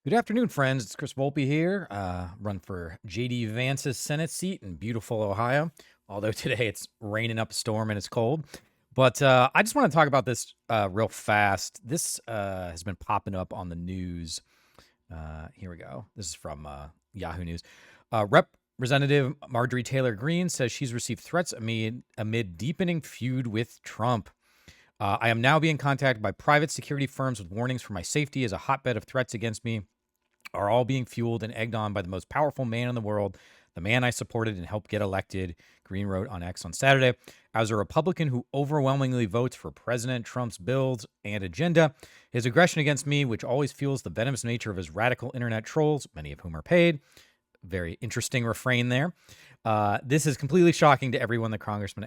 Good afternoon, friends. It's Chris Volpe here. Run for JD Vance's Senate seat in beautiful Ohio. Although today it's raining up a storm and it's cold. But I just want to talk about this real fast. This has been popping up on the news. Here we go. This is from Yahoo News. Representative Marjorie Taylor Greene says she's received threats amid deepening feud with Trump. I am now being contacted by private security firms with warnings for my safety as a hotbed of threats against me are all being fueled and egged on by the most powerful man in the world, the man I supported and helped get elected, Greene wrote on X on Saturday. As a Republican who overwhelmingly votes for President Trump's bills and agenda, his aggression against me, which always fuels the venomous nature of his radical internet trolls, many of whom are paid, very interesting refrain there. This is completely shocking to everyone, the congresswoman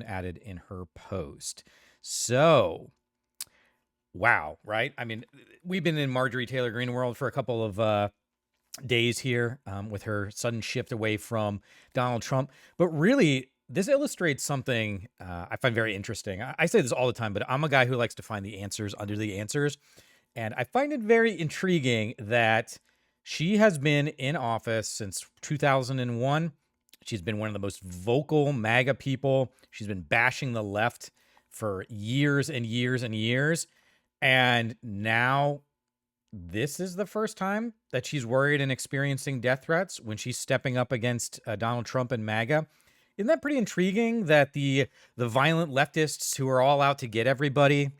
added in her post. So, wow, right? I mean, we've been in Marjorie Taylor Greene world for a couple of days here with her sudden shift away from Donald Trump. But really, this illustrates something I find very interesting. I say this all the time, but I'm a guy who likes to find the answers under the answers. And I find it very intriguing that she has been in office since 2001. She's been one of the most vocal MAGA people. She's been bashing the left for years and years and years. And now this is the first time that she's worried and experiencing death threats when she's stepping up against Donald Trump and MAGA. Isn't that pretty intriguing that the violent leftists who are all out to get everybody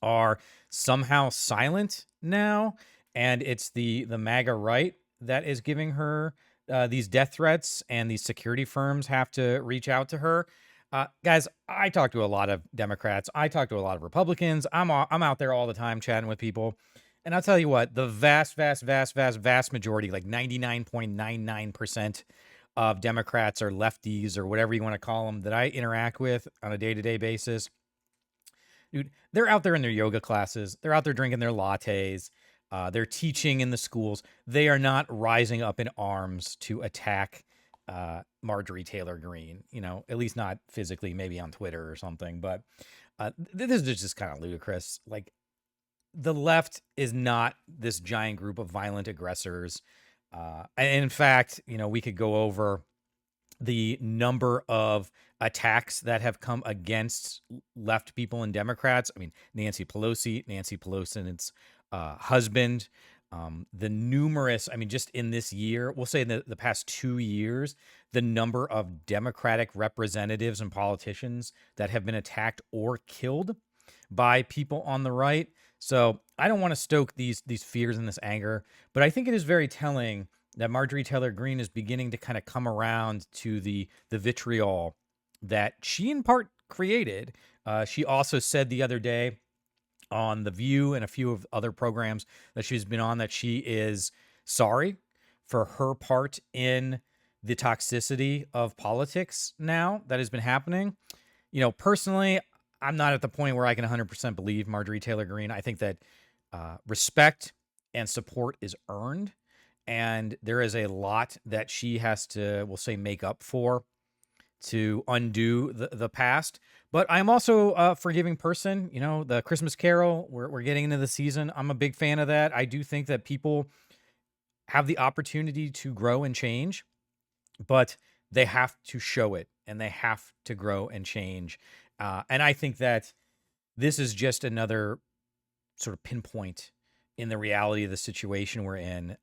are somehow silent now, and it's the MAGA right that is giving her these death threats, and these security firms have to reach out to her? Guys, I talk to a lot of Democrats. I talk to a lot of Republicans. I'm out there all the time chatting with people. And I'll tell you what, the vast majority, like 99.99% of Democrats or lefties or whatever you want to call them that I interact with on a day-to-day basis, dude, they're out there in their yoga classes. They're out there drinking their lattes. They're teaching in the schools. They are not rising up in arms to attack Marjorie Taylor Greene, at least not physically, maybe on Twitter or something. But this is just kind of ludicrous. Like, the left is not this giant group of violent aggressors. And in fact, we could go over the number of attacks that have come against left people and Democrats. I mean, Nancy Pelosi's husband, the numerous, just in this year, we'll say in the past 2 years, the number of Democratic representatives and politicians that have been attacked or killed by people on the right. So I don't want to stoke these fears and this anger, but I think it is very telling that Marjorie Taylor Greene is beginning to kind of come around to the vitriol that she in part created. She also said the other day on The View and a few of other programs that she's been on that she is sorry for her part in the toxicity of politics now that has been happening. Personally, I'm not at the point where I can 100% believe Marjorie Taylor Greene. I think that respect and support is earned, and there is a lot that she has to, we'll say, make up for to undo the past. But I'm also a forgiving person. The Christmas Carol, we're getting into the season. I'm a big fan of that. I do think that people have the opportunity to grow and change, but they have to show it, and they have to grow and change. And I think that this is just another sort of pinpoint in the reality of the situation we're in.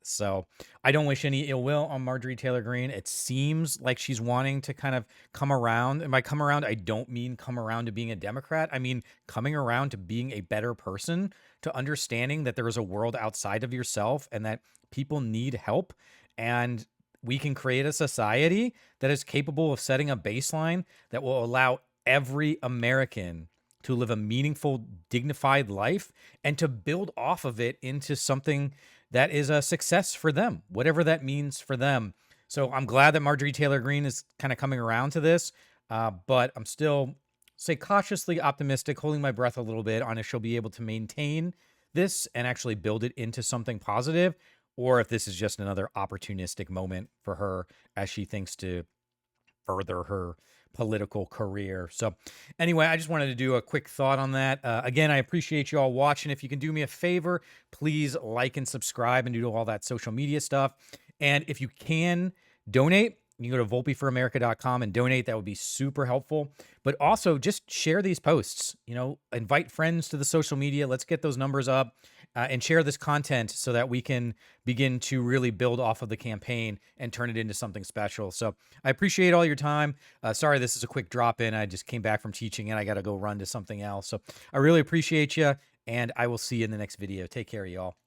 So I don't wish any ill will on Marjorie Taylor Greene. It seems like she's wanting to kind of come around. And by come around, I don't mean come around to being a Democrat. I mean coming around to being a better person, to understanding that there is a world outside of yourself and that people need help. And we can create a society that is capable of setting a baseline that will allow every American to live a meaningful, dignified life and to build off of it into something that is a success for them, whatever that means for them. So I'm glad that Marjorie Taylor Greene is kind of coming around to this, but I'm still, say, cautiously optimistic, holding my breath a little bit on if she'll be able to maintain this and actually build it into something positive, or if this is just another opportunistic moment for her as she thinks to further her political career. So anyway, I just wanted to do a quick thought on that. Again, I appreciate you all watching. If you can do me a favor, please like and subscribe and do all that social media stuff. And if you can donate, you can go to volpeforamerica.com and donate. That would be super helpful. But also just share these posts, invite friends to the social media. Let's get those numbers up and share this content so that we can begin to really build off of the campaign and turn it into something special. So I appreciate all your time. Sorry, this is a quick drop in. I just came back from teaching and I got to go run to something else. So I really appreciate you, and I will see you in the next video. Take care, y'all.